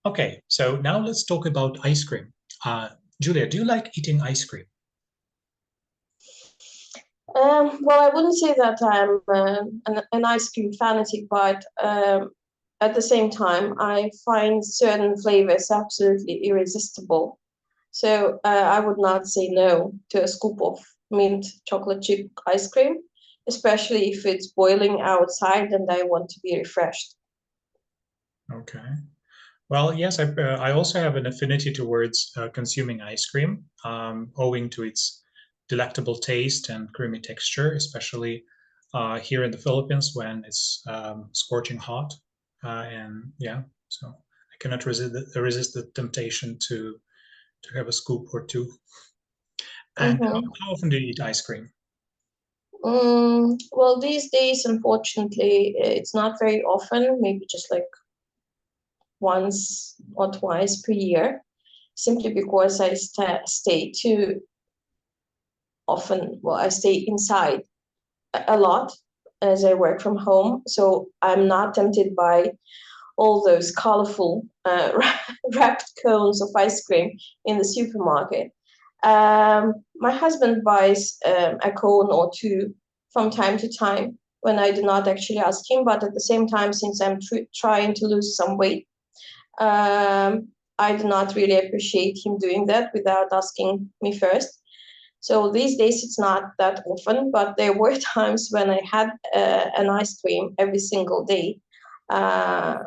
Okay, so now let's talk about ice cream. Uh, Julia, do you like eating ice cream? Well, I wouldn't say that I'm an ice cream fanatic, but at the same time, I find certain flavors absolutely irresistible. So I would not say no to a scoop of mint chocolate chip ice cream, especially if it's boiling outside and I want to be refreshed. Okay. Well, yes, I also have an affinity towards consuming ice cream, owing to its delectable taste and creamy texture, especially here in the Philippines when it's scorching hot. And yeah, so I cannot resist the temptation to have a scoop or two. And Mm-hmm. how often do you eat ice cream? Well, these days, unfortunately, it's not very often, maybe just like once or twice per year, simply because I stay too often. Well, I stay inside a lot as I work from home, so I'm not tempted by all those colorful wrapped cones of ice cream in the supermarket. My husband buys a cone or two from time to time when I do not actually ask him, but at the same time, since I'm trying to lose some weight, I do not really appreciate him doing that without asking me first. So these days it's not that often, but there were times when I had an ice cream every single day, uh,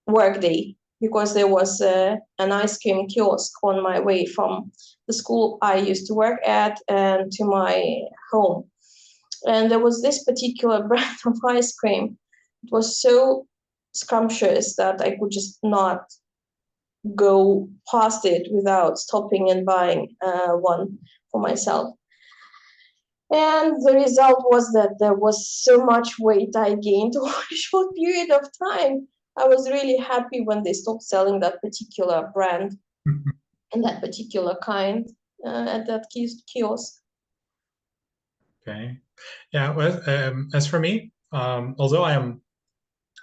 work day, because there was an ice cream kiosk on my way from the school I used to work at and to my home. And there was this particular brand of ice cream. It was so scrumptious that I could just not go past it without stopping and buying one for myself. And the result was that there was so much weight I gained over a short period of time. I was really happy when they stopped selling that particular brand and that particular kind at that kiosk. Okay. Yeah, well, as for me, although I am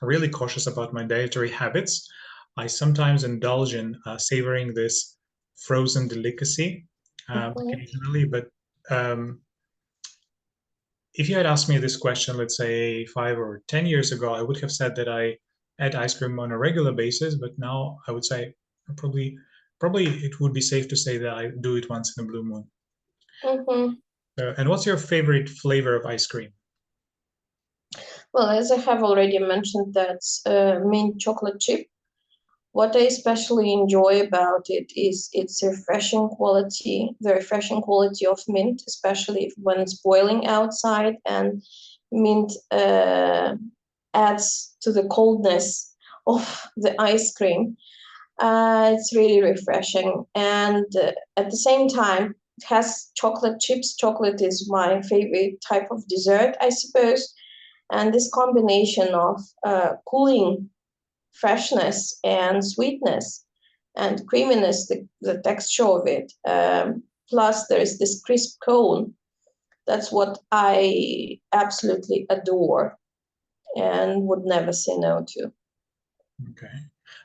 really cautious about my dietary habits, I sometimes indulge in savoring this frozen delicacy Mhm. occasionally. But um, if you had asked me this question, let's say 5 or 10 years ago, I would have said that I had ice cream on a regular basis. But now I would say probably it would be safe to say that I do it once in a blue moon. Mhm. And what's your favorite flavor of ice cream? Well, as I have already mentioned, that's mint chocolate chip. What I especially enjoy about it is its refreshing quality, the refreshing quality of mint, especially when it's boiling outside, and mint adds to the coldness of the ice cream. It's really refreshing. And at the same time, it has chocolate chips. Chocolate is my favorite type of dessert, I suppose. And this combination of cooling freshness and sweetness and creaminess, the texture of it. Plus, there is this crisp cone. That's what I absolutely adore and would never say no to. Okay.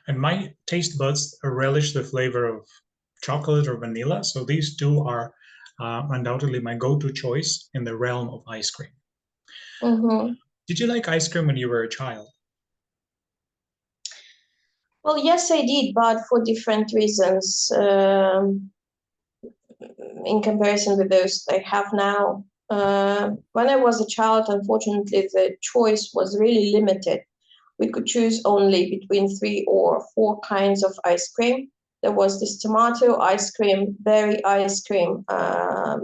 And my taste buds relish the flavor of chocolate or vanilla. So these two are undoubtedly my go-to choice in the realm of ice cream. Mm-hmm. Did you like ice cream when you were a child? Well, yes, I did, but for different reasons. In comparison with those I have now. When I was a child, unfortunately, the choice was really limited. We could choose only between 3 or 4 kinds of ice cream. There was this tomato ice cream, berry ice cream,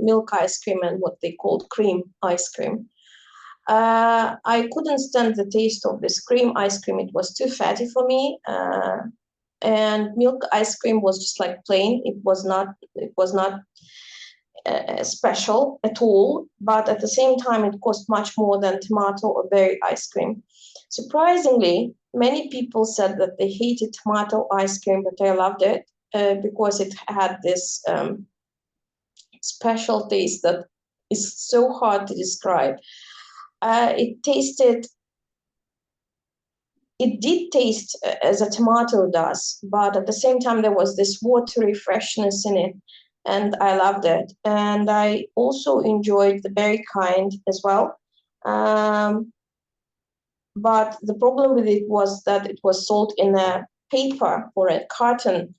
milk ice cream, and what they called cream ice cream. I couldn't stand the taste of this cream ice cream. It was too fatty for me. And milk ice cream was just like plain. It was not special at all, but at the same time, it cost much more than tomato or berry ice cream. Surprisingly, many people said that they hated tomato ice cream, but I loved it because it had this special taste that is so hard to describe. It tasted it did taste as a tomato does, but at the same time there was this watery freshness in it, and I loved it. And I also enjoyed the berry kind as well. But the problem with it was that it was sold in a paper or a carton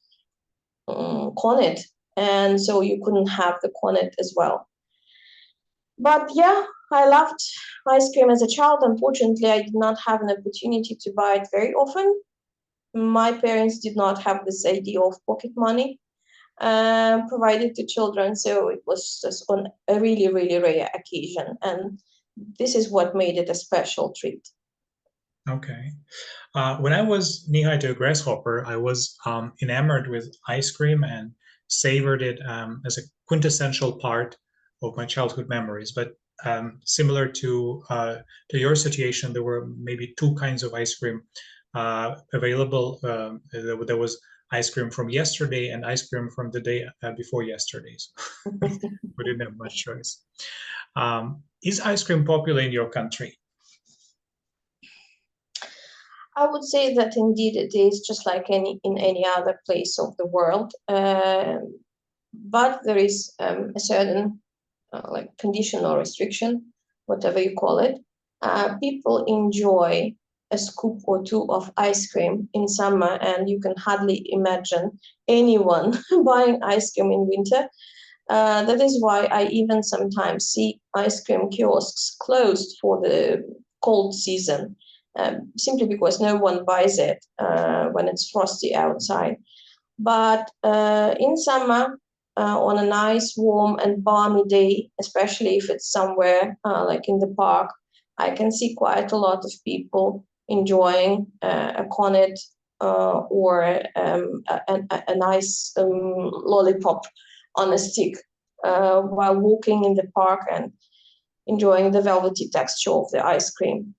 cornet, and so you couldn't have the cornet as well. But yeah, I loved ice cream as a child. Unfortunately, I did not have an opportunity to buy it very often. My parents did not have this idea of pocket money provided to children, so it was just on a really, really rare occasion. And this is what made it a special treat. Okay. When I was knee-high to a grasshopper, I was enamored with ice cream and savored it as a quintessential part of my childhood memories. But similar to your situation, there were maybe two kinds of ice cream available. There was ice cream from yesterday and ice cream from the day before yesterday. So we didn't have much choice. Is ice cream popular in your country? I would say that indeed it is just like in any other place of the world, but there is a certain like condition or restriction, whatever you call it. People enjoy a scoop or two of ice cream in summer, and you can hardly imagine anyone buying ice cream in winter. That is why I even sometimes see ice cream kiosks closed for the cold season, simply because no one buys it when it's frosty outside. But in summer, on a nice, warm, and balmy day, especially if it's somewhere like in the park, I can see quite a lot of people enjoying a cornet or a nice lollipop on a stick while walking in the park and enjoying the velvety texture of the ice cream.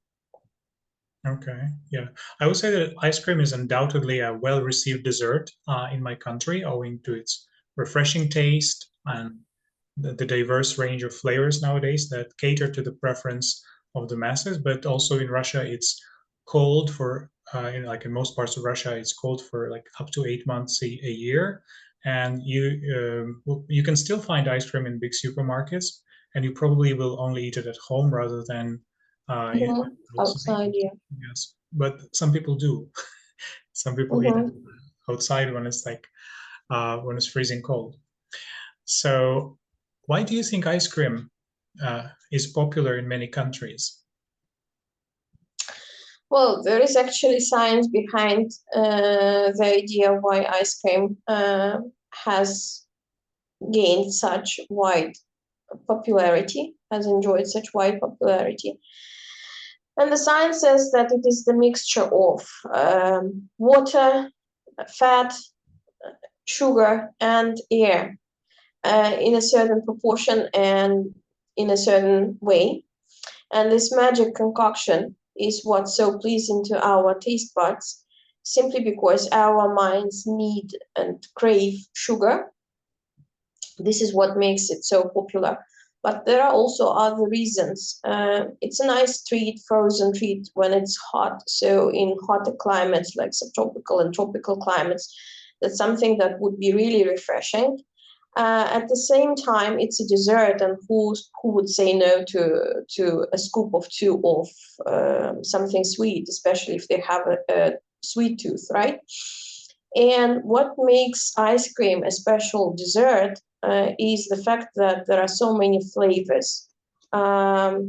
Okay, yeah. I would say that ice cream is undoubtedly a well-received dessert in my country, owing to its refreshing taste and the diverse range of flavors nowadays that cater to the preference of the masses. But also in Russia, it's cold for, like in most parts of Russia, it's cold for like up to 8 months a year. And you can still find ice cream in big supermarkets, and you probably will only eat it at home rather than outside. Outside, yeah. Yes, but some people do. Some people eat it Mm-hmm. outside when it's like when it's freezing cold. So, why do you think ice cream is popular in many countries? Well, there is actually science behind the idea why ice cream has gained such wide popularity, has enjoyed such wide popularity. And the science says that it is the mixture of water, fat, sugar, and air in a certain proportion and in a certain way. And this magic concoction is what's so pleasing to our taste buds, simply because our minds need and crave sugar. This is what makes it so popular. But there are also other reasons. It's a nice treat, frozen treat when it's hot. So in hotter climates like subtropical and tropical climates, that's something that would be really refreshing. At the same time, it's a dessert, and who would say no to a scoop of two of something sweet, especially if they have a sweet tooth, right? And what makes ice cream a special dessert is the fact that there are so many flavors. I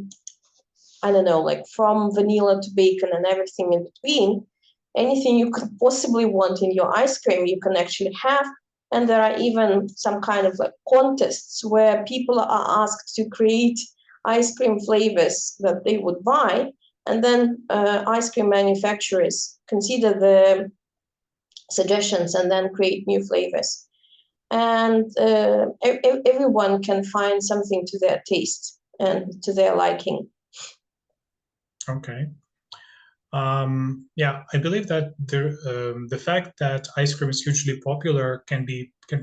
don't know, like from vanilla to bacon and everything in between. Anything you could possibly want in your ice cream, you can actually have. And there are even some kind of like contests where people are asked to create ice cream flavors that they would buy. And then ice cream manufacturers consider the suggestions and then create new flavors. And everyone can find something to their taste and to their liking. Okay. Yeah, I believe that the fact that ice cream is hugely popular can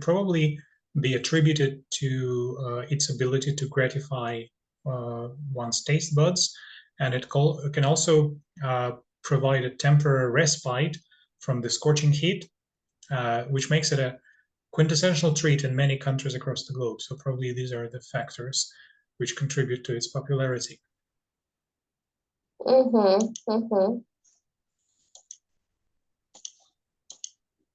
probably be attributed to its ability to gratify one's taste buds, and can also provide a temporary respite from the scorching heat, which makes it a quintessential treat in many countries across the globe. So probably these are the factors which contribute to its popularity. Mm-hmm. Mm-hmm.